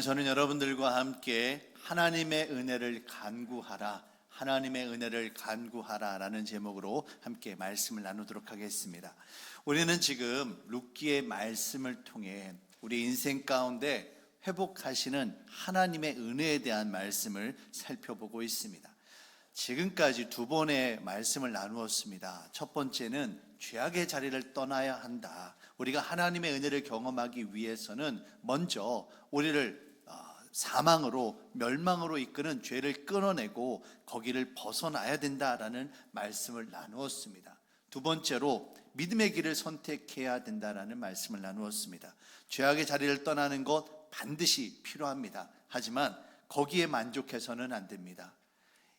저는 여러분들과 함께 하나님의 은혜를 간구하라, 하나님의 은혜를 간구하라 라는 제목으로 함께 말씀을 나누도록 하겠습니다. 우리는 지금 룻기의 말씀을 통해 우리 인생 가운데 회복하시는 하나님의 은혜에 대한 말씀을 살펴보고 있습니다. 지금까지 두 번의 말씀을 나누었습니다. 첫 번째는 죄악의 자리를 떠나야 한다. 우리가 하나님의 은혜를 경험하기 위해서는 먼저 우리를 사망으로, 멸망으로 이끄는 죄를 끊어내고 거기를 벗어나야 된다라는 말씀을 나누었습니다. 두 번째로 믿음의 길을 선택해야 된다라는 말씀을 나누었습니다. 죄악의 자리를 떠나는 것 반드시 필요합니다. 하지만 거기에 만족해서는 안 됩니다.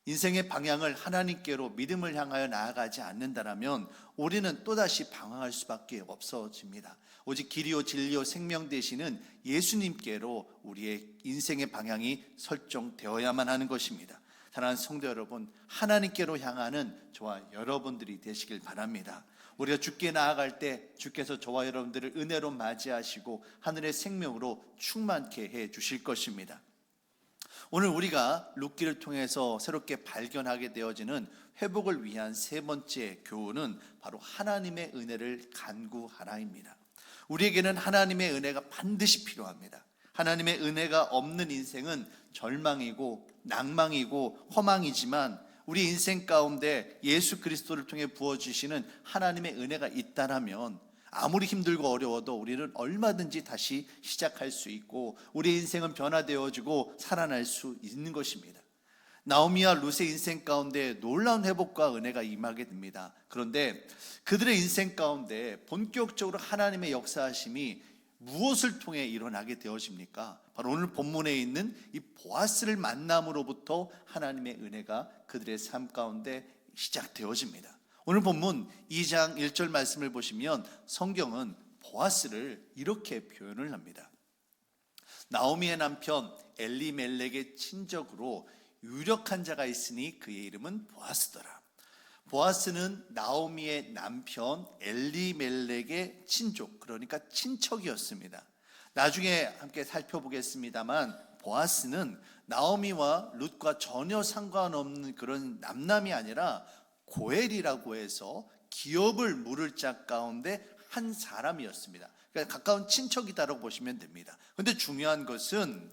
인생의 방향을 하나님께로 믿음을 향하여 나아가지 않는다면 우리는 또다시 방황할 수밖에 없어집니다. 오직 길이요 진리요 생명 되시는 예수님께로 우리의 인생의 방향이 설정되어야만 하는 것입니다. 사랑하는 성도 여러분, 하나님께로 향하는 저와 여러분들이 되시길 바랍니다. 우리가 주께 나아갈 때 주께서 저와 여러분들을 은혜로 맞이하시고 하늘의 생명으로 충만케 해 주실 것입니다. 오늘 우리가 룻기를 통해서 새롭게 발견하게 되어지는 회복을 위한 세 번째 교훈은 바로 하나님의 은혜를 간구하라입니다. 우리에게는 하나님의 은혜가 반드시 필요합니다. 하나님의 은혜가 없는 인생은 절망이고 낭망이고 허망이지만 우리 인생 가운데 예수 그리스도를 통해 부어주시는 하나님의 은혜가 있다면 아무리 힘들고 어려워도 우리는 얼마든지 다시 시작할 수 있고 우리 인생은 변화되어지고 살아날 수 있는 것입니다. 나오미와 룻의 인생 가운데 놀라운 회복과 은혜가 임하게 됩니다. 그런데 그들의 인생 가운데 본격적으로 하나님의 역사하심이 무엇을 통해 일어나게 되어집니까? 바로 오늘 본문에 있는 이 보아스를 만남으로부터 하나님의 은혜가 그들의 삶 가운데 시작되어집니다. 오늘 본문 2장 1절 말씀을 보시면 성경은 보아스를 이렇게 표현을 합니다. 나오미의 남편 엘리멜렉의 친족으로 유력한 자가 있으니 그의 이름은 보아스더라. 보아스는 나오미의 남편 엘리멜렉의 친족, 그러니까 친척이었습니다. 나중에 함께 살펴보겠습니다만 보아스는 나오미와 룻과 전혀 상관없는 그런 남남이 아니라 고엘이라고 해서 기업을 물을 자 가운데 한 사람이었습니다. 그러니까 가까운 친척이다라고 보시면 됩니다. 그런데 중요한 것은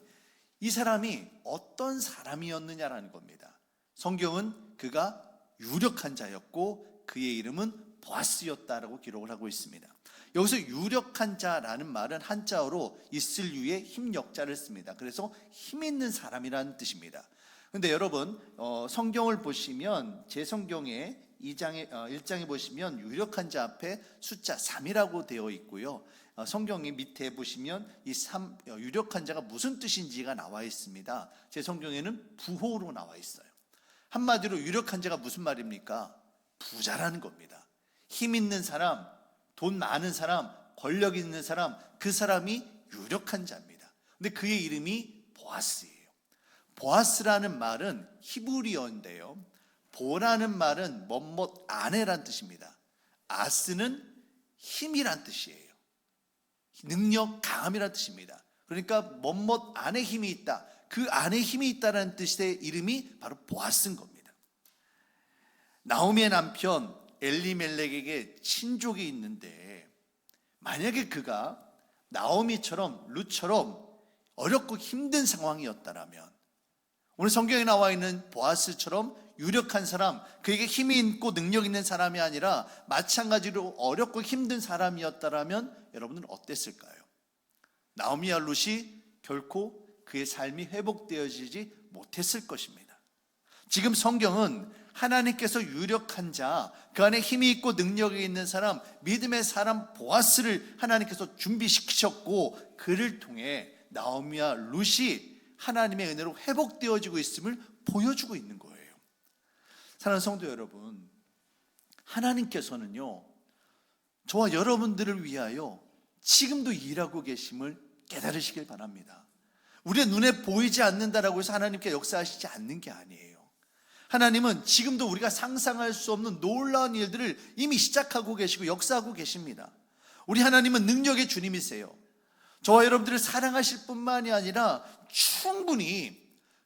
이 사람이 어떤 사람이었느냐라는 겁니다. 성경은 그가 유력한 자였고 그의 이름은 보아스였다라고 기록을 하고 있습니다. 여기서 유력한 자라는 말은 한자어로 있을 유의 힘역자를 씁니다. 그래서 힘 있는 사람이라는 뜻입니다. 근데 여러분 성경을 보시면 제 성경에 1장에 보시면 유력한 자 앞에 숫자 3이라고 되어 있고요. 성경이 밑에 보시면 이 유력한 자가 무슨 뜻인지가 나와 있습니다. 제 성경에는 부호로 나와 있어요. 한마디로 유력한 자가 무슨 말입니까? 부자라는 겁니다. 힘 있는 사람, 돈 많은 사람, 권력 있는 사람, 그 사람이 유력한 자입니다. 근데 그의 이름이 보아스예요. 보아스라는 말은 히브리어인데요, 보라는 말은 뭐뭐 아내란 뜻입니다. 아스는 힘이란 뜻이에요. 능력, 강함이란 뜻입니다. 그러니까 뭐뭐 안에 힘이 있다, 그 안에 힘이 있다는 뜻의 이름이 바로 보아스인 겁니다. 나오미의 남편 엘리멜렉에게 친족이 있는데 만약에 그가 나오미처럼 룻처럼 어렵고 힘든 상황이었다면 오늘 성경에 나와 있는 보아스처럼 유력한 사람, 그에게 힘이 있고 능력 있는 사람이 아니라 마찬가지로 어렵고 힘든 사람이었다면 여러분은 어땠을까요? 나오미와 룻이 결코 그의 삶이 회복되어지지 못했을 것입니다. 지금 성경은 하나님께서 유력한 자, 그 안에 힘이 있고 능력이 있는 사람, 믿음의 사람 보아스를 하나님께서 준비시키셨고 그를 통해 나오미와 룻이 하나님의 은혜로 회복되어지고 있음을 보여주고 있는 거예요. 사랑하는 성도 여러분, 하나님께서는요 저와 여러분들을 위하여 지금도 일하고 계심을 깨달으시길 바랍니다. 우리의 눈에 보이지 않는다라고 해서 하나님께 역사하시지 않는 게 아니에요. 하나님은 지금도 우리가 상상할 수 없는 놀라운 일들을 이미 시작하고 계시고 역사하고 계십니다. 우리 하나님은 능력의 주님이세요. 저와 여러분들을 사랑하실 뿐만이 아니라 충분히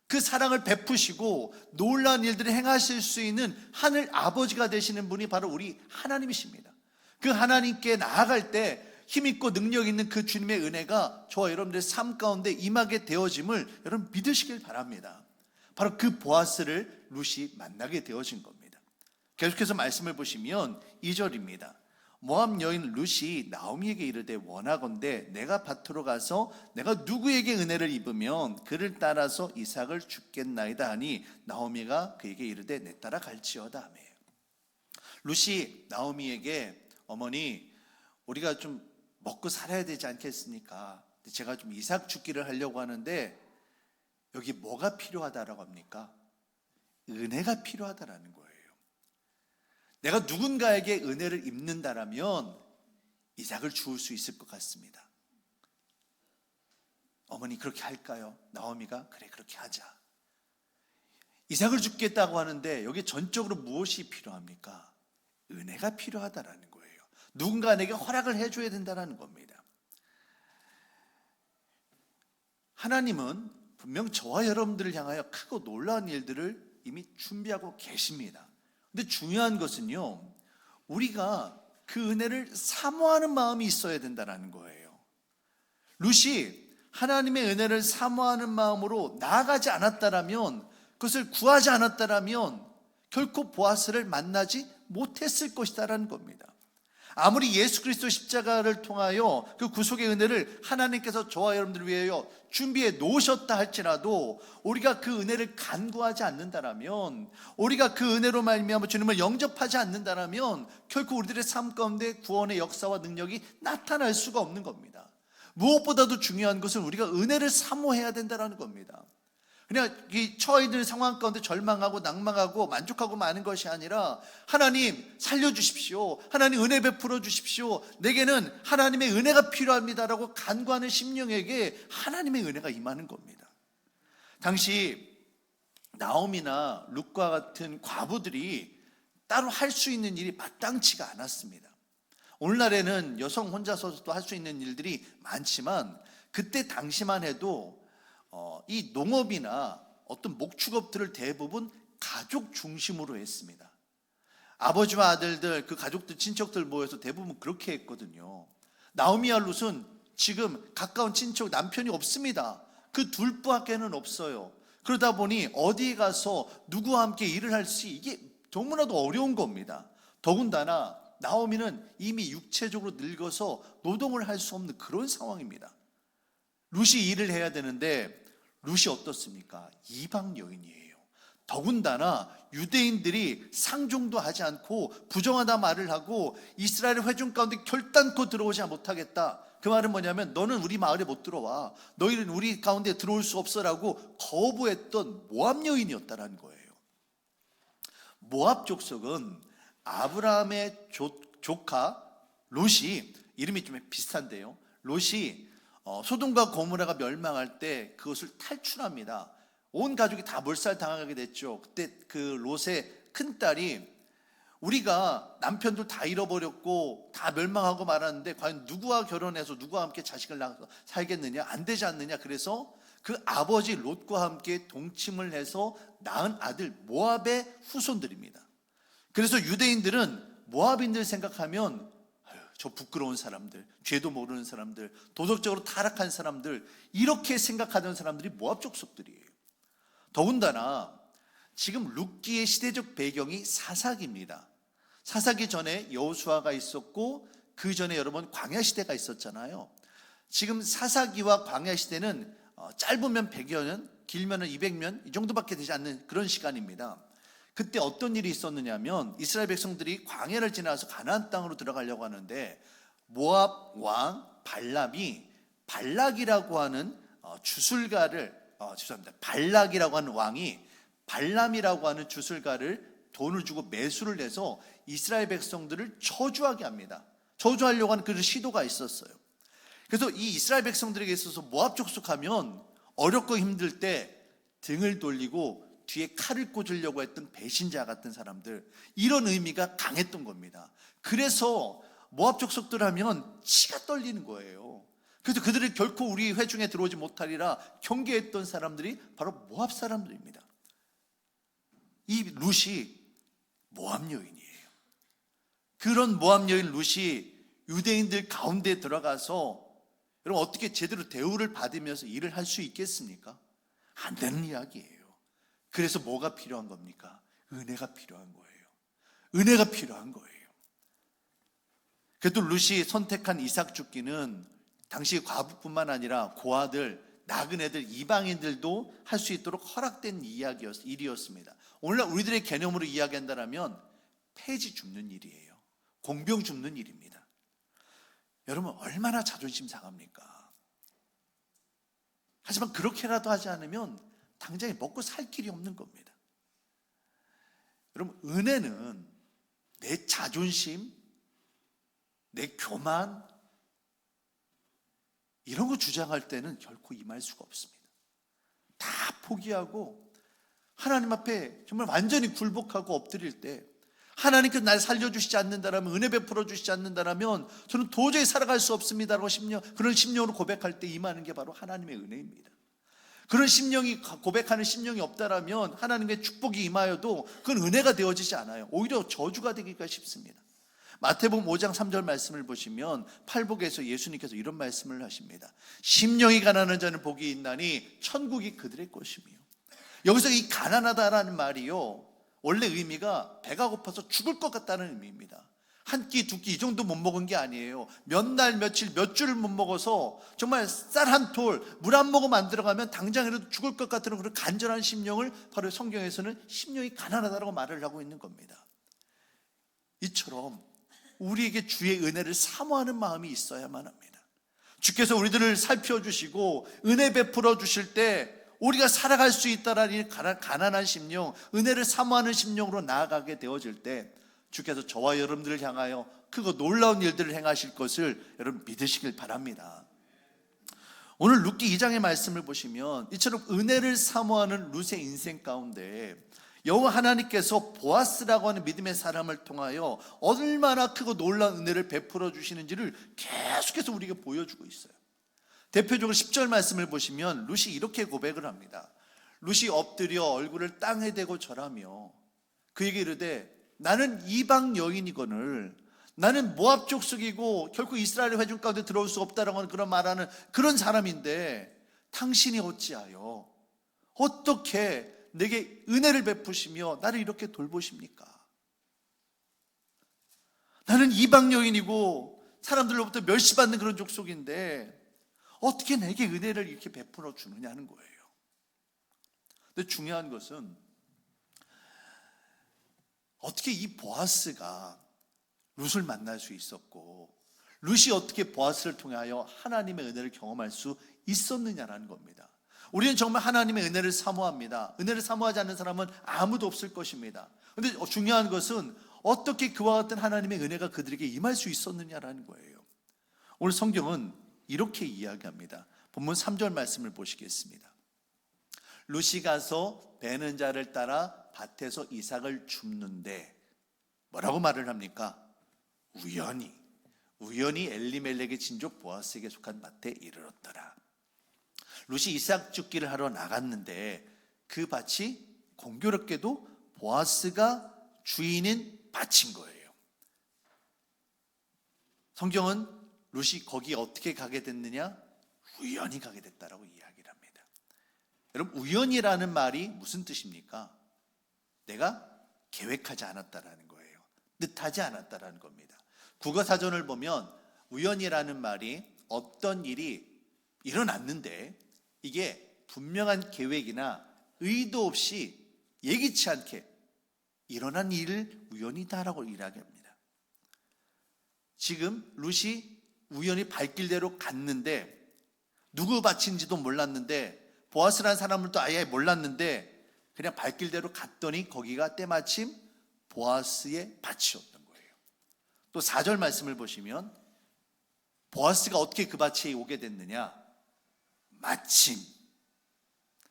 그 사랑을 베푸시고 놀라운 일들을 행하실 수 있는 하늘 아버지가 되시는 분이 바로 우리 하나님이십니다. 그 하나님께 나아갈 때 힘있고 능력 있는 그 주님의 은혜가 저와 여러분들의 삶 가운데 임하게 되어짐을 여러분 믿으시길 바랍니다. 바로 그 보아스를 룻이 만나게 되어진 겁니다. 계속해서 말씀을 보시면 2절입니다. 모압 여인 룻이 나오미에게 이르되 원하건대 내가 밭으로 가서 내가 누구에게 은혜를 입으면 그를 따라서 이삭을 죽겠나이다 하니 나오미가 그에게 이르되 내 따라 갈지어다 하며. 룻이 나오미에게 어머니 우리가 좀 먹고 살아야 되지 않겠습니까? 제가 좀 이삭 죽기를 하려고 하는데 여기 뭐가 필요하다라고 합니까? 은혜가 필요하다라는 거예요. 내가 누군가에게 은혜를 입는다라면 이삭을 주울 수 있을 것 같습니다. 어머니 그렇게 할까요? 나오미가 그래 그렇게 하자. 이삭을 죽겠다고 하는데 여기 전적으로 무엇이 필요합니까? 은혜가 필요하다라는 거예요. 누군가 내게 허락을 해줘야 된다는 겁니다. 하나님은 분명 저와 여러분들을 향하여 크고 놀라운 일들을 이미 준비하고 계십니다. 근데 중요한 것은요, 우리가 그 은혜를 사모하는 마음이 있어야 된다는 거예요. 룻이 하나님의 은혜를 사모하는 마음으로 나아가지 않았다라면, 그것을 구하지 않았다라면 결코 보아스를 만나지 못했을 것이다라는 겁니다. 아무리 예수 그리스도 십자가를 통하여 그 구속의 은혜를 하나님께서 저와 여러분들을 위하여 준비해 놓으셨다 할지라도 우리가 그 은혜를 간구하지 않는다라면, 우리가 그 은혜로 말미암아 주님을 영접하지 않는다라면 결코 우리들의 삶 가운데 구원의 역사와 능력이 나타날 수가 없는 겁니다. 무엇보다도 중요한 것은 우리가 은혜를 사모해야 된다는 겁니다. 그냥 이 처해 있는 상황 가운데 절망하고 낭망하고 만족하고 마는 것이 아니라 하나님 살려주십시오, 하나님 은혜 베풀어 주십시오, 내게는 하나님의 은혜가 필요합니다라고 간구하는 심령에게 하나님의 은혜가 임하는 겁니다. 당시 나오미나 룻과 같은 과부들이 따로 할 수 있는 일이 마땅치가 않았습니다. 오늘날에는 여성 혼자서도 할 수 있는 일들이 많지만 그때 당시만 해도 이 농업이나 어떤 목축업들을 대부분 가족 중심으로 했습니다. 아버지와 아들들, 그 가족들, 친척들 모여서 대부분 그렇게 했거든요. 나오미와 룻은 지금 가까운 친척, 남편이 없습니다. 그 둘밖에는 없어요. 그러다 보니 어디에 가서 누구와 함께 일을 할지 이게 너무나도 어려운 겁니다. 더군다나 나오미는 이미 육체적으로 늙어서 노동을 할 수 없는 그런 상황입니다. 룻이 일을 해야 되는데 룻이 어떻습니까? 이방 여인이에요. 더군다나 유대인들이 상종도 하지 않고 부정하다 말을 하고 이스라엘 회중 가운데 결단코 들어오지 못하겠다. 그 말은 뭐냐면 너는 우리 마을에 못 들어와, 너희는 우리 가운데 들어올 수 없어라고 거부했던 모압 여인이었다는 거예요. 모압 족속은 아브라함의 조카 롯이, 이름이 좀 비슷한데요, 롯이 소돔과 고모라가 멸망할 때 그것을 탈출합니다. 온 가족이 다 몰살당하게 됐죠. 그때 그 롯의 큰딸이 우리가 남편들 다 잃어버렸고 다 멸망하고 말았는데 과연 누구와 결혼해서 누구와 함께 자식을 낳아서 살겠느냐, 안 되지 않느냐. 그래서 그 아버지 롯과 함께 동침을 해서 낳은 아들 모압의 후손들입니다. 그래서 유대인들은 모압인들 생각하면 저 부끄러운 사람들, 죄도 모르는 사람들, 도덕적으로 타락한 사람들, 이렇게 생각하던 사람들이 모압 족속들이에요. 더군다나 지금 룻기의 시대적 배경이 사사기입니다. 사사기 전에 여호수아가 있었고 그 전에 여러분 광야 시대가 있었잖아요. 지금 사사기와 광야 시대는 짧으면 100여 년, 길면 200년 이 정도밖에 되지 않는 그런 시간입니다. 그때 어떤 일이 있었느냐면 이스라엘 백성들이 광야를 지나서 가나안 땅으로 들어가려고 하는데 모압 왕 발람이 발락이라고 하는 발락이라고 하는 왕이 발람이라고 하는 주술가를 돈을 주고 매수를 해서 이스라엘 백성들을 저주하게 합니다. 저주하려고 하는 그런 시도가 있었어요. 그래서 이 이스라엘 백성들에게 있어서 모압 족속하면 어렵고 힘들 때 등을 돌리고 뒤에 칼을 꽂으려고 했던 배신자 같은 사람들, 이런 의미가 강했던 겁니다. 그래서 모압 족속들 하면 치가 떨리는 거예요. 그래서 그들이 결코 우리 회중에 들어오지 못하리라 경계했던 사람들이 바로 모압 사람들입니다. 이 룻이 모압 여인이에요. 그런 모압 여인 룻이 유대인들 가운데 들어가서 여러분 어떻게 제대로 대우를 받으면서 일을 할 수 있겠습니까? 안 되는 이야기예요. 그래서 뭐가 필요한 겁니까? 은혜가 필요한 거예요. 은혜가 필요한 거예요. 그래도 룻이 선택한 이삭 죽기는 당시 과부뿐만 아니라 고아들, 나그네들, 이방인들도 할 수 있도록 허락된 일이었습니다. 오늘날 우리들의 개념으로 이야기한다면 폐지 줍는 일이에요. 공병 줍는 일입니다. 여러분 얼마나 자존심 상합니까? 하지만 그렇게라도 하지 않으면 당장에 먹고 살 길이 없는 겁니다. 여러분 은혜는 내 자존심, 내 교만 이런 거 주장할 때는 결코 임할 수가 없습니다. 다 포기하고 하나님 앞에 정말 완전히 굴복하고 엎드릴 때 하나님께서 날 살려주시지 않는다라면, 은혜 베풀어 주시지 않는다라면 저는 도저히 살아갈 수 없습니다라고 그런 심령으로 고백할 때 임하는 게 바로 하나님의 은혜입니다. 그런 심령이 고백하는 심령이 없다라면 하나님의 축복이 임하여도 그건 은혜가 되어지지 않아요. 오히려 저주가 되기가 쉽습니다. 마태복음 5장 3절 말씀을 보시면 팔복에서 예수님께서 이런 말씀을 하십니다. 심령이 가난한 자는 복이 있나니 천국이 그들의 것이며. 여기서 이 가난하다라는 말이요, 원래 의미가 배가 고파서 죽을 것 같다는 의미입니다. 한 끼, 두 끼 이 정도 못 먹은 게 아니에요. 몇 날, 며칠, 몇 주를 못 먹어서 정말 쌀 한 톨, 물 한 모금 안 들어가면 당장이라도 죽을 것 같은 그런 간절한 심령을 바로 성경에서는 심령이 가난하다라고 말을 하고 있는 겁니다. 이처럼 우리에게 주의 은혜를 사모하는 마음이 있어야만 합니다. 주께서 우리들을 살펴주시고 은혜 베풀어 주실 때 우리가 살아갈 수 있다라는 가난한 심령, 은혜를 사모하는 심령으로 나아가게 되어질 때 주께서 저와 여러분들을 향하여 크고 놀라운 일들을 행하실 것을 여러분 믿으시길 바랍니다. 오늘 룻기 2장의 말씀을 보시면 이처럼 은혜를 사모하는 룻의 인생 가운데 여호와 하나님께서 보아스라고 하는 믿음의 사람을 통하여 얼마나 크고 놀라운 은혜를 베풀어 주시는지를 계속해서 우리에게 보여주고 있어요. 대표적으로 10절 말씀을 보시면 룻이 이렇게 고백을 합니다. 룻이 엎드려 얼굴을 땅에 대고 절하며 그에게 이르되 나는 이방 여인이거늘 나는 모압 족속이고 결코 이스라엘 회중 가운데 들어올 수 없다라고 하는 그런 말하는 그런 사람인데 당신이 어찌하여 어떻게 내게 은혜를 베푸시며 나를 이렇게 돌보십니까? 나는 이방 여인이고 사람들로부터 멸시받는 그런 족속인데 어떻게 내게 은혜를 이렇게 베풀어 주느냐는 거예요. 근데 중요한 것은 어떻게 이 보아스가 룻을 만날 수 있었고 룻이 어떻게 보아스를 통하여 하나님의 은혜를 경험할 수 있었느냐라는 겁니다. 우리는 정말 하나님의 은혜를 사모합니다. 은혜를 사모하지 않는 사람은 아무도 없을 것입니다. 그런데 중요한 것은 어떻게 그와 같은 하나님의 은혜가 그들에게 임할 수 있었느냐라는 거예요. 오늘 성경은 이렇게 이야기합니다. 본문 3절 말씀을 보시겠습니다. 룻이 가서 베는 자를 따라 밭에서 이삭을 줍는데 뭐라고 말을 합니까? 우연히 엘리멜렉의 친족 보아스에게 속한 밭에 이르렀더라. 룻이 이삭 줍기를 하러 나갔는데 그 밭이 공교롭게도 보아스가 주인인 밭인 거예요. 성경은 룻이 거기 어떻게 가게 됐느냐? 우연히 가게 됐다라고 이야기를 합니다. 여러분 우연이라는 말이 무슨 뜻입니까? 내가 계획하지 않았다라는 거예요. 뜻하지 않았다라는 겁니다. 국어사전을 보면 우연이라는 말이 어떤 일이 일어났는데 이게 분명한 계획이나 의도 없이 예기치 않게 일어난 일을 우연이다라고 이야기합니다. 지금 룻이 우연히 발길대로 갔는데 누구 밭인지도 몰랐는데 보아스라는 사람을 또 아예 몰랐는데 그냥 발길대로 갔더니 거기가 때마침 보아스의 밭이었던 거예요. 또 4절 말씀을 보시면 보아스가 어떻게 그 밭에 오게 됐느냐? 마침,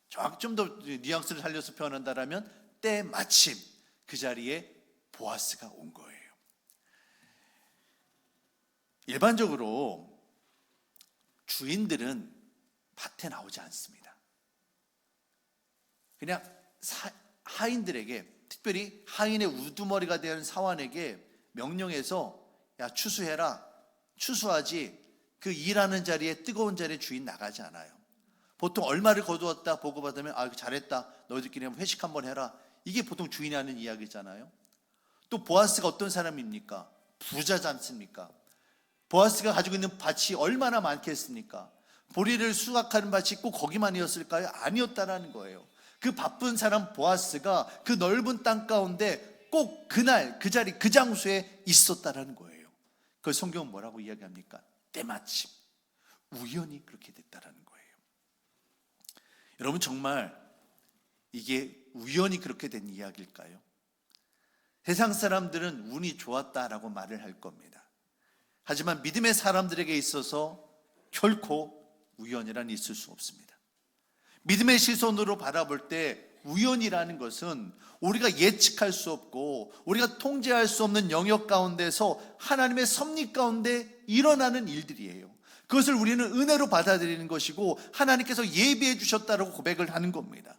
좀 더 뉘앙스를 살려서 표현한다면 때마침 그 자리에 보아스가 온 거예요. 일반적으로 주인들은 밭에 나오지 않습니다. 그냥 하인들에게, 특별히 하인의 우두머리가 되는 사환에게 명령해서 야, 추수해라. 추수하지. 그 일하는 자리에, 뜨거운 자리에 주인 나가지 않아요. 보통 얼마를 거두었다 보고받으면 잘했다. 너희들끼리 회식 한번 해라. 이게 보통 주인이 하는 이야기잖아요. 또 보아스가 어떤 사람입니까? 부자지 않습니까? 보아스가 가지고 있는 밭이 얼마나 많겠습니까? 보리를 수확하는 밭이 꼭 거기만이었을까요? 아니었다라는 거예요. 그 바쁜 사람 보아스가 그 넓은 땅 가운데 꼭 그날 그 자리 그 장소에 있었다라는 거예요. 그 성경은 뭐라고 이야기합니까? 때마침 우연히 그렇게 됐다라는 거예요. 여러분, 정말 이게 우연히 그렇게 된 이야기일까요? 세상 사람들은 운이 좋았다라고 말을 할 겁니다. 하지만 믿음의 사람들에게 있어서 결코 우연이란 있을 수 없습니다. 믿음의 시선으로 바라볼 때 우연이라는 것은 우리가 예측할 수 없고 우리가 통제할 수 없는 영역 가운데서 하나님의 섭리 가운데 일어나는 일들이에요. 그것을 우리는 은혜로 받아들이는 것이고 하나님께서 예비해 주셨다고 고백을 하는 겁니다.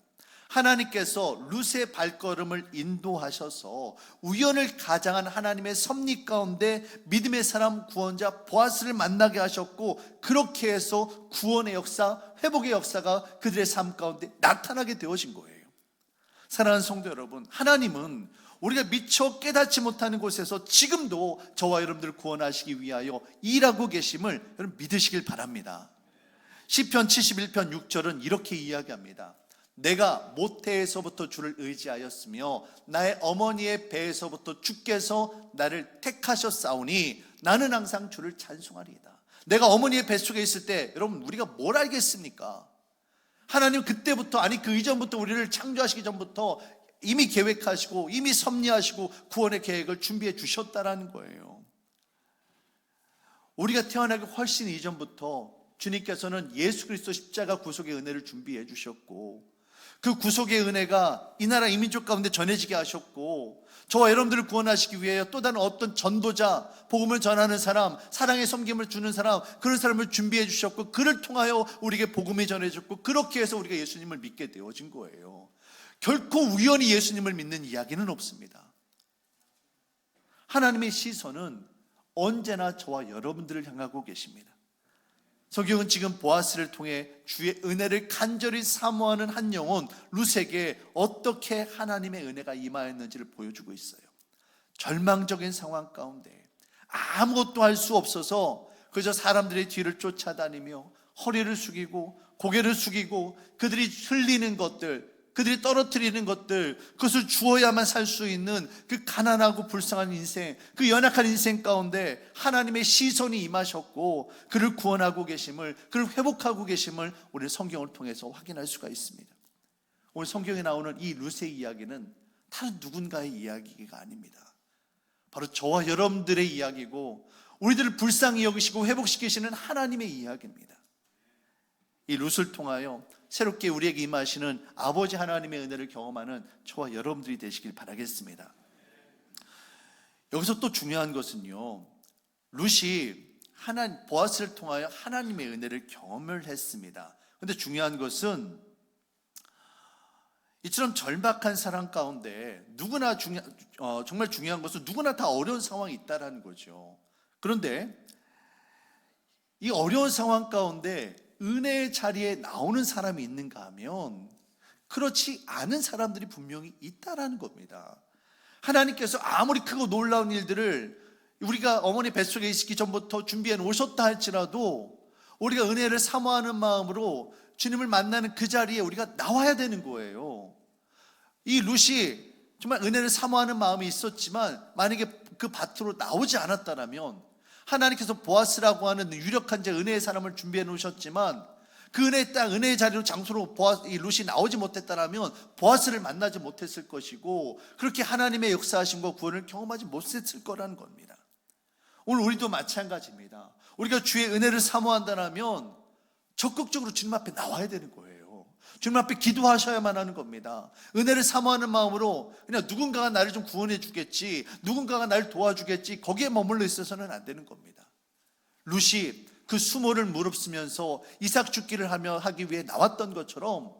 하나님께서 룻의 발걸음을 인도하셔서 우연을 가장한 하나님의 섭리 가운데 믿음의 사람 구원자 보아스를 만나게 하셨고, 그렇게 해서 구원의 역사, 회복의 역사가 그들의 삶 가운데 나타나게 되어진 거예요. 사랑하는 성도 여러분, 하나님은 우리가 미처 깨닫지 못하는 곳에서 지금도 저와 여러분들을 구원하시기 위하여 일하고 계심을 여러분 믿으시길 바랍니다. 시편 71편 6절은 이렇게 이야기합니다. 내가 모태에서부터 주를 의지하였으며 나의 어머니의 배에서부터 주께서 나를 택하셨사오니 나는 항상 주를 찬송하리이다. 내가 어머니의 뱃속에 있을 때 여러분 우리가 뭘 알겠습니까? 하나님 그때부터, 아니 그 이전부터, 우리를 창조하시기 전부터 이미 계획하시고 이미 섭리하시고 구원의 계획을 준비해 주셨다라는 거예요. 우리가 태어나기 훨씬 이전부터 주님께서는 예수 그리스도 십자가 구속의 은혜를 준비해 주셨고, 그 구속의 은혜가 이 나라 이민족 가운데 전해지게 하셨고, 저와 여러분들을 구원하시기 위해 또 다른 어떤 전도자, 복음을 전하는 사람, 사랑의 섬김을 주는 사람, 그런 사람을 준비해 주셨고, 그를 통하여 우리에게 복음이 전해졌고, 그렇게 해서 우리가 예수님을 믿게 되어진 거예요. 결코 우연히 예수님을 믿는 이야기는 없습니다. 하나님의 시선은 언제나 저와 여러분들을 향하고 계십니다. 성경은 지금 보아스를 통해 주의 은혜를 간절히 사모하는 한 영혼 룻에게 어떻게 하나님의 은혜가 임하였는지를 보여주고 있어요. 절망적인 상황 가운데 아무것도 할 수 없어서 그저 사람들의 뒤를 쫓아다니며 허리를 숙이고 고개를 숙이고 그들이 흘리는 것들, 그들이 떨어뜨리는 것들, 그것을 주어야만 살 수 있는 그 가난하고 불쌍한 인생, 그 연약한 인생 가운데 하나님의 시선이 임하셨고 그를 구원하고 계심을, 그를 회복하고 계심을 우리 성경을 통해서 확인할 수가 있습니다. 오늘 성경에 나오는 이 룻의 이야기는 다른 누군가의 이야기가 아닙니다. 바로 저와 여러분들의 이야기고 우리들을 불쌍히 여기시고 회복시키시는 하나님의 이야기입니다. 이 룻을 통하여 새롭게 우리에게 임하시는 아버지 하나님의 은혜를 경험하는 저와 여러분들이 되시길 바라겠습니다. 여기서 또 중요한 것은요, 룻이 보아스를 통하여 하나님의 은혜를 경험을 했습니다. 그런데 중요한 것은 이처럼 절박한 사람 가운데 누구나 정말 중요한 것은 누구나 다 어려운 상황이 있다는 거죠. 그런데 이 어려운 상황 가운데 은혜의 자리에 나오는 사람이 있는가 하면 그렇지 않은 사람들이 분명히 있다라는 겁니다. 하나님께서 아무리 크고 놀라운 일들을 우리가 어머니 뱃속에 있기 전부터 준비해 놓으셨다 할지라도 우리가 은혜를 사모하는 마음으로 주님을 만나는 그 자리에 우리가 나와야 되는 거예요. 이 룻이 정말 은혜를 사모하는 마음이 있었지만 만약에 그 밭으로 나오지 않았다면, 하나님께서 보아스라고 하는 유력한 은혜의 사람을 준비해 놓으셨지만 그 은혜의 땅, 은혜의 자리로, 장소로 이 룻이 나오지 못했다면 보아스를 만나지 못했을 것이고, 그렇게 하나님의 역사하심과 구원을 경험하지 못했을 거라는 겁니다. 오늘 우리도 마찬가지입니다. 우리가 주의 은혜를 사모한다면 적극적으로 주님 앞에 나와야 되는 거예요. 주님 앞에 기도하셔야만 하는 겁니다. 은혜를 사모하는 마음으로 그냥 누군가가 나를 좀 구원해 주겠지, 누군가가 나를 도와주겠지, 거기에 머물러 있어서는 안 되는 겁니다. 룻이 그 수모를 무릅쓰면서 이삭 죽기를 하기 위해 나왔던 것처럼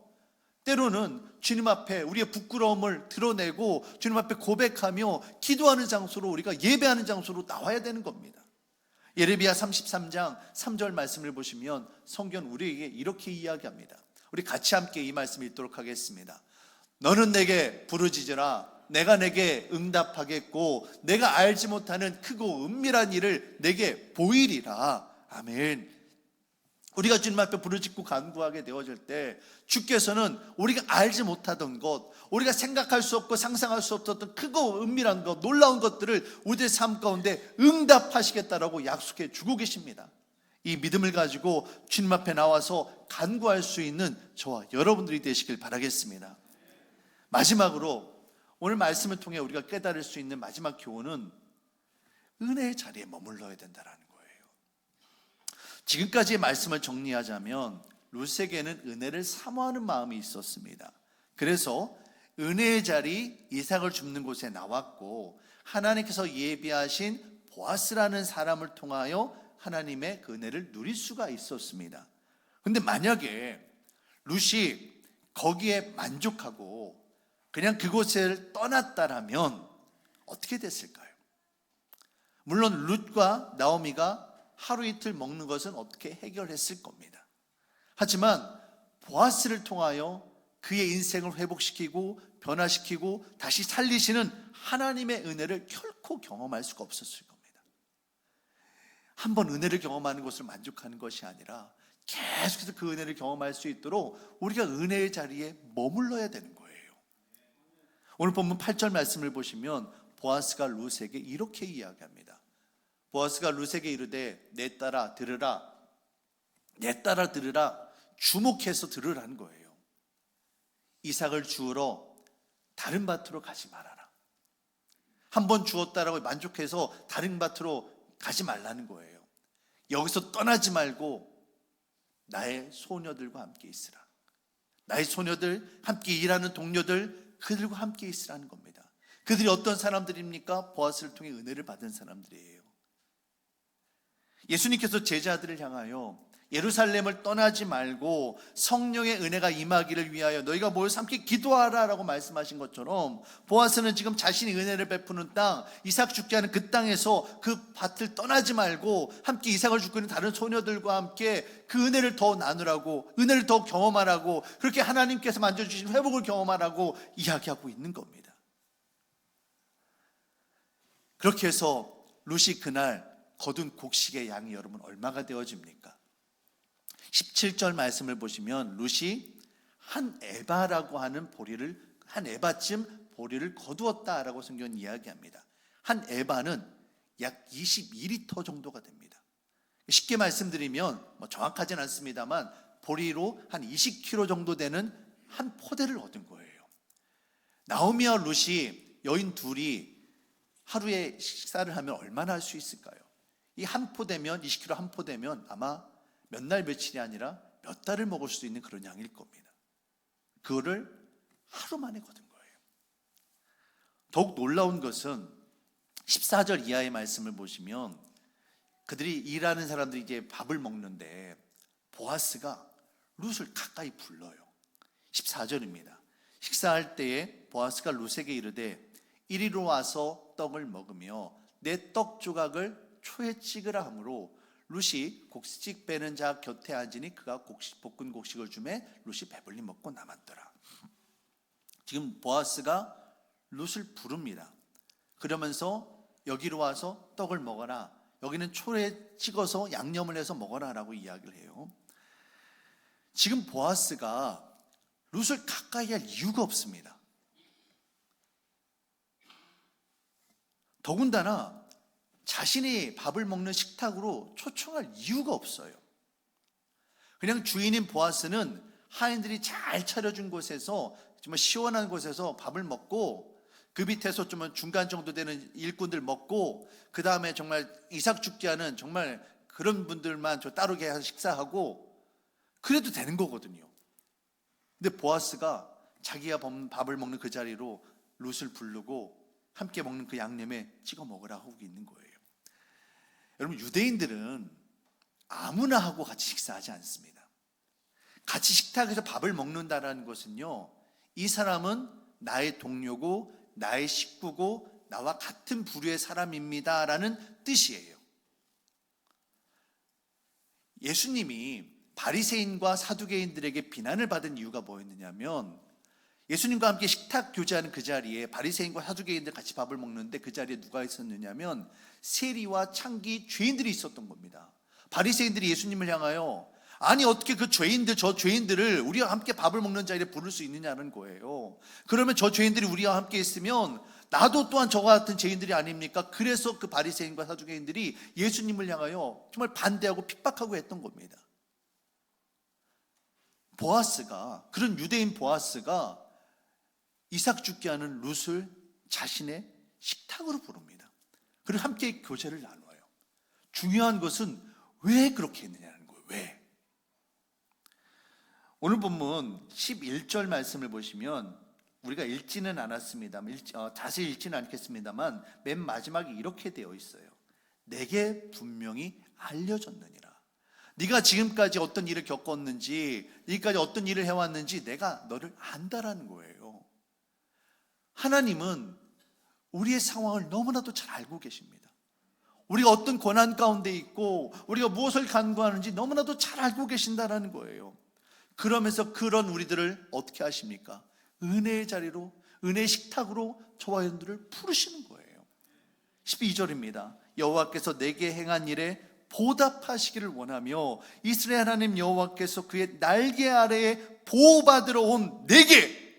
때로는 주님 앞에 우리의 부끄러움을 드러내고 주님 앞에 고백하며 기도하는 장소로, 우리가 예배하는 장소로 나와야 되는 겁니다. 예레미야 33장 3절 말씀을 보시면 성경 우리에게 이렇게 이야기합니다. 우리 같이 함께 이 말씀 읽도록 하겠습니다. 너는 내게 부르짖으라. 내가 내게 응답하겠고 내가 알지 못하는 크고 은밀한 일을 내게 보이리라. 아멘. 우리가 주님 앞에 부르짖고 간구하게 되어질 때 주께서는 우리가 알지 못하던 것, 우리가 생각할 수 없고 상상할 수 없었던 크고 은밀한 것, 놀라운 것들을 우리의 삶 가운데 응답하시겠다라고 약속해 주고 계십니다. 이 믿음을 가지고 주님 앞에 나와서 간구할 수 있는 저와 여러분들이 되시길 바라겠습니다. 마지막으로 오늘 말씀을 통해 우리가 깨달을 수 있는 마지막 교훈은 은혜의 자리에 머물러야 된다는 거예요. 지금까지의 말씀을 정리하자면 룻에게는 은혜를 사모하는 마음이 있었습니다. 그래서 은혜의 자리, 이삭을 줍는 곳에 나왔고 하나님께서 예비하신 보아스라는 사람을 통하여 하나님의 그 은혜를 누릴 수가 있었습니다. 그런데 만약에 룻이 거기에 만족하고 그냥 그곳을 떠났다라면 어떻게 됐을까요? 물론 룻과 나오미가 하루 이틀 먹는 것은 어떻게 해결했을 겁니다. 하지만 보아스를 통하여 그의 인생을 회복시키고 변화시키고 다시 살리시는 하나님의 은혜를 결코 경험할 수가 없었을 겁니다. 한번 은혜를 경험하는 것을 만족하는 것이 아니라 계속해서 그 은혜를 경험할 수 있도록 우리가 은혜의 자리에 머물러야 되는 거예요. 오늘 본문 8절 말씀을 보시면 보아스가 룻에게 이렇게 이야기합니다. 보아스가 룻에게 이르되 내 딸아 들으라, 내 딸아 들으라, 주목해서 들으라는 거예요. 이삭을 주우러 다른 밭으로 가지 말아라. 한번 주었다라고 만족해서 다른 밭으로 가지 말라는 거예요. 여기서 떠나지 말고 나의 소녀들과 함께 있으라. 나의 소녀들, 함께 일하는 동료들, 그들과 함께 있으라는 겁니다. 그들이 어떤 사람들입니까? 보아스를 통해 은혜를 받은 사람들이에요. 예수님께서 제자들을 향하여 예루살렘을 떠나지 말고 성령의 은혜가 임하기를 위하여 너희가 모여서 함께 기도하라 라고 말씀하신 것처럼 보아스는 지금 자신이 은혜를 베푸는 땅, 이삭 죽게 하는 그 땅에서 그 밭을 떠나지 말고 함께 이삭을 죽고 있는 다른 소녀들과 함께 그 은혜를 더 나누라고, 은혜를 더 경험하라고, 그렇게 하나님께서 만져주신 회복을 경험하라고 이야기하고 있는 겁니다. 그렇게 해서 룻이 그날 거둔 곡식의 양이 여러분 얼마가 되어집니까? 17절 말씀을 보시면 룻이 한 에바라고 하는 보리를, 한 에바쯤 보리를 거두었다라고 성경은 이야기합니다. 한 에바는 약 22리터 정도가 됩니다. 쉽게 말씀드리면 정확하진 않습니다만 보리로 한 20kg 정도 되는 한 포대를 얻은 거예요. 나오미와 룻이 여인 둘이 하루에 식사를 하면 얼마나 할 수 있을까요? 이 한 포대면, 20kg 한 포대면 아마 몇 날 며칠이 아니라 몇 달을 먹을 수 있는 그런 양일 겁니다. 그거를 하루 만에 거둔 거예요. 더욱 놀라운 것은 14절 이하의 말씀을 보시면 그들이 일하는 사람들이 이제 밥을 먹는데 보아스가 룻을 가까이 불러요. 14절입니다. 식사할 때에 보아스가 룻에게 이르되 이리로 와서 떡을 먹으며 내 떡 조각을 초에 찍으라 하므로 룻이 곡식 빼는 자 곁에 앉으니 그가 볶은 곡식을 주매 룻이 배불리 먹고 남았더라. 지금 보아스가 룻을 부릅니다. 그러면서 여기로 와서 떡을 먹어라, 여기는 초에 찍어서 양념을 해서 먹어라 라고 이야기를 해요. 지금 보아스가 룻을 가까이 할 이유가 없습니다. 더군다나 자신이 밥을 먹는 식탁으로 초청할 이유가 없어요. 그냥 주인인 보아스는 하인들이 잘 차려준 곳에서, 정말 시원한 곳에서 밥을 먹고 그 밑에서 좀 중간 정도 되는 일꾼들 먹고 그 다음에 정말 이삭 죽게 하는 정말 그런 분들만 저 따르게 식사하고 그래도 되는 거거든요. 근데 보아스가 자기가 밥을 먹는 그 자리로 룻을 부르고 함께 먹는 그 양념에 찍어 먹으라 하고 있는 거예요. 여러분, 유대인들은 아무나 하고 같이 식사하지 않습니다. 같이 식탁에서 밥을 먹는다는 것은요, 이 사람은 나의 동료고 나의 식구고 나와 같은 부류의 사람입니다 라는 뜻이에요. 예수님이 바리새인과 사두개인들에게 비난을 받은 이유가 뭐였느냐면, 예수님과 함께 식탁 교제하는 그 자리에 바리새인과 사두개인들 같이 밥을 먹는데 그 자리에 누가 있었느냐면 세리와 창기 죄인들이 있었던 겁니다. 바리새인들이 예수님을 향하여 아니 어떻게 그 죄인들, 저 죄인들을 우리와 함께 밥을 먹는 자리에 부를 수 있느냐는 거예요. 그러면 저 죄인들이 우리와 함께 있으면 나도 또한 저와 같은 죄인들이 아닙니까? 그래서 그 바리새인과 사두개인들이 예수님을 향하여 정말 반대하고 핍박하고 했던 겁니다. 보아스가, 그런 유대인 보아스가 이삭 죽게 하는 룻을 자신의 식탁으로 부릅니다. 그리고 함께 교제를 나눠요. 중요한 것은 왜 그렇게 했느냐는 거예요. 왜? 오늘 본문 11절 말씀을 보시면 우리가 읽지는 않았습니다만, 자세히 읽지는 않겠습니다만 맨 마지막에 이렇게 되어 있어요. 내게 분명히 알려졌느니라. 네가 지금까지 어떤 일을 겪었는지, 여기까지 어떤 일을 해왔는지 내가 너를 안다라는 거예요. 하나님은 우리의 상황을 너무나도 잘 알고 계십니다. 우리가 어떤 고난 가운데 있고 우리가 무엇을 간구하는지 너무나도 잘 알고 계신다라는 거예요. 그러면서 그런 우리들을 어떻게 하십니까? 은혜의 자리로, 은혜의 식탁으로 저와 여러분들을 부르시는 거예요. 12절입니다. 여호와께서 내게 행한 일에 보답하시기를 원하며 이스라엘 하나님 여호와께서 그의 날개 아래에 보호받으러 온 내게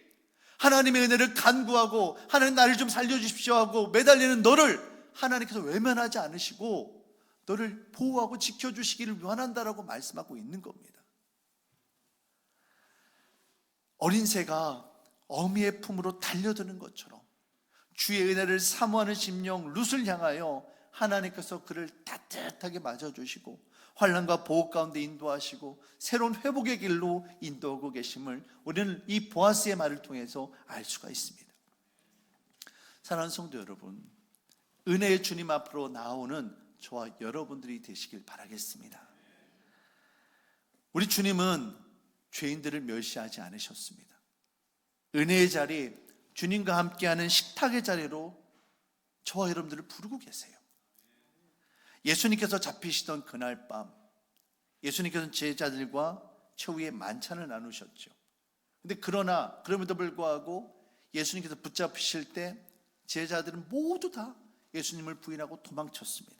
하나님의 은혜를 간구하고 하나님 나를 좀 살려주십시오 하고 매달리는 너를 하나님께서 외면하지 않으시고 너를 보호하고 지켜주시기를 원한다라고 말씀하고 있는 겁니다. 어린 새가 어미의 품으로 달려드는 것처럼 주의 은혜를 사모하는 심령 룻을 향하여 하나님께서 그를 따뜻하게 맞아주시고 환난과 보호 가운데 인도하시고 새로운 회복의 길로 인도하고 계심을 우리는 이 보아스의 말을 통해서 알 수가 있습니다. 사랑하는 성도 여러분, 은혜의 주님 앞으로 나오는 저와 여러분들이 되시길 바라겠습니다. 우리 주님은 죄인들을 멸시하지 않으셨습니다. 은혜의 자리, 주님과 함께하는 식탁의 자리로 저와 여러분들을 부르고 계세요. 예수님께서 잡히시던 그날 밤, 예수님께서는 제자들과 최후의 만찬을 나누셨죠. 근데 그럼에도 불구하고 예수님께서 붙잡히실 때 제자들은 모두 다 예수님을 부인하고 도망쳤습니다.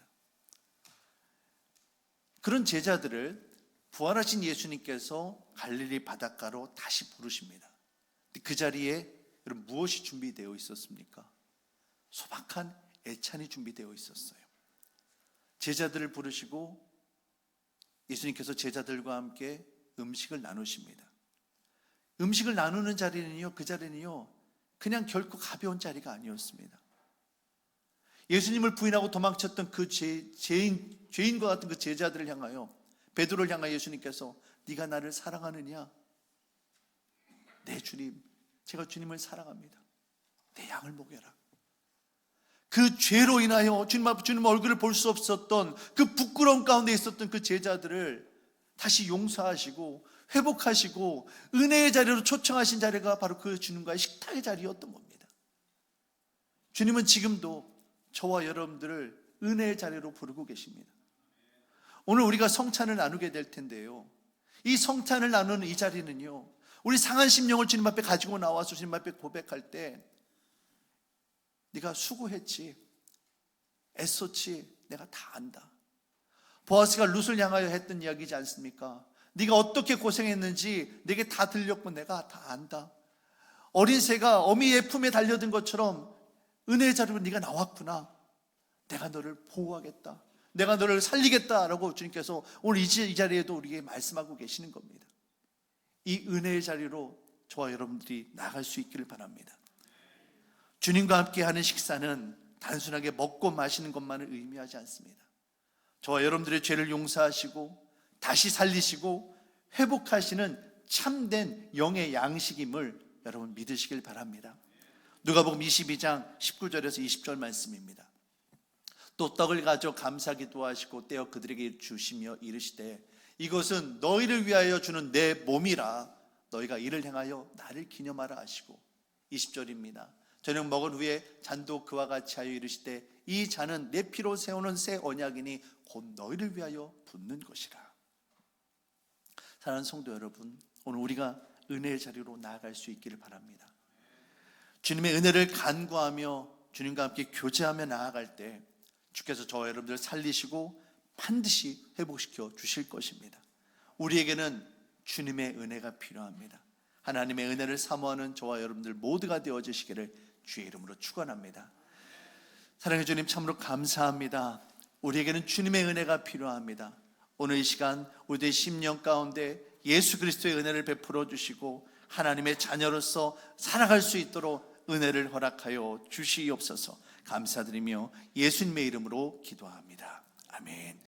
그런 제자들을 부활하신 예수님께서 갈릴리 바닷가로 다시 부르십니다. 그 자리에 여러분 무엇이 준비되어 있었습니까? 소박한 애찬이 준비되어 있었어요. 제자들을 부르시고 예수님께서 제자들과 함께 음식을 나누십니다. 음식을 나누는 자리는요, 그 자리는요, 그냥 결코 가벼운 자리가 아니었습니다. 예수님을 부인하고 도망쳤던 그 죄인과 같은 그 제자들을 향하여, 베드로를 향하여 예수님께서 네가 나를 사랑하느냐? 네 주님, 제가 주님을 사랑합니다. 내 양을 먹여라. 그 죄로 인하여 주님 얼굴을 볼 수 없었던 그 부끄러움 가운데 있었던 그 제자들을 다시 용서하시고 회복하시고 은혜의 자리로 초청하신 자리가 바로 그 주님과의 식탁의 자리였던 겁니다. 주님은 지금도 저와 여러분들을 은혜의 자리로 부르고 계십니다. 오늘 우리가 성찬을 나누게 될 텐데요, 이 성찬을 나누는 이 자리는요, 우리 상한 심령을 주님 앞에 가지고 나와서 주님 앞에 고백할 때 네가 수고했지, 애썼지, 내가 다 안다. 보아스가 룻을 향하여 했던 이야기지 않습니까? 네가 어떻게 고생했는지 내게 다 들렸고 내가 다 안다. 어린 새가 어미의 품에 달려든 것처럼 은혜의 자리로 네가 나왔구나. 내가 너를 보호하겠다, 내가 너를 살리겠다라고 주님께서 오늘 이 자리에도 우리에게 말씀하고 계시는 겁니다. 이 은혜의 자리로 저와 여러분들이 나갈 수 있기를 바랍니다. 주님과 함께 하는 식사는 단순하게 먹고 마시는 것만을 의미하지 않습니다. 저와 여러분들의 죄를 용서하시고 다시 살리시고 회복하시는 참된 영의 양식임을 여러분 믿으시길 바랍니다. 누가복음 22장 19절에서 20절 말씀입니다. 또 떡을 가져 감사 기도하시고 떼어 그들에게 주시며 이르시되 이것은 너희를 위하여 주는 내 몸이라 너희가 이를 행하여 나를 기념하라 하시고 20절입니다. 저녁 먹은 후에 잔도 그와 같이 하여 이르시되 이 잔은 내 피로 세우는 새 언약이니 곧 너희를 위하여 붓는 것이라. 사랑하는 성도 여러분, 오늘 우리가 은혜의 자리로 나아갈 수 있기를 바랍니다. 주님의 은혜를 간구하며 주님과 함께 교제하며 나아갈 때 주께서 저와 여러분들 살리시고 반드시 회복시켜 주실 것입니다. 우리에게는 주님의 은혜가 필요합니다. 하나님의 은혜를 사모하는 저와 여러분들 모두가 되어주시기를 주의 이름으로 축원합니다. 사랑해 주님, 참으로 감사합니다. 우리에게는 주님의 은혜가 필요합니다. 오늘 이 시간 우리의 심령 가운데 예수 그리스도의 은혜를 베풀어 주시고 하나님의 자녀로서 살아갈 수 있도록 은혜를 허락하여 주시옵소서. 감사드리며 예수님의 이름으로 기도합니다. 아멘.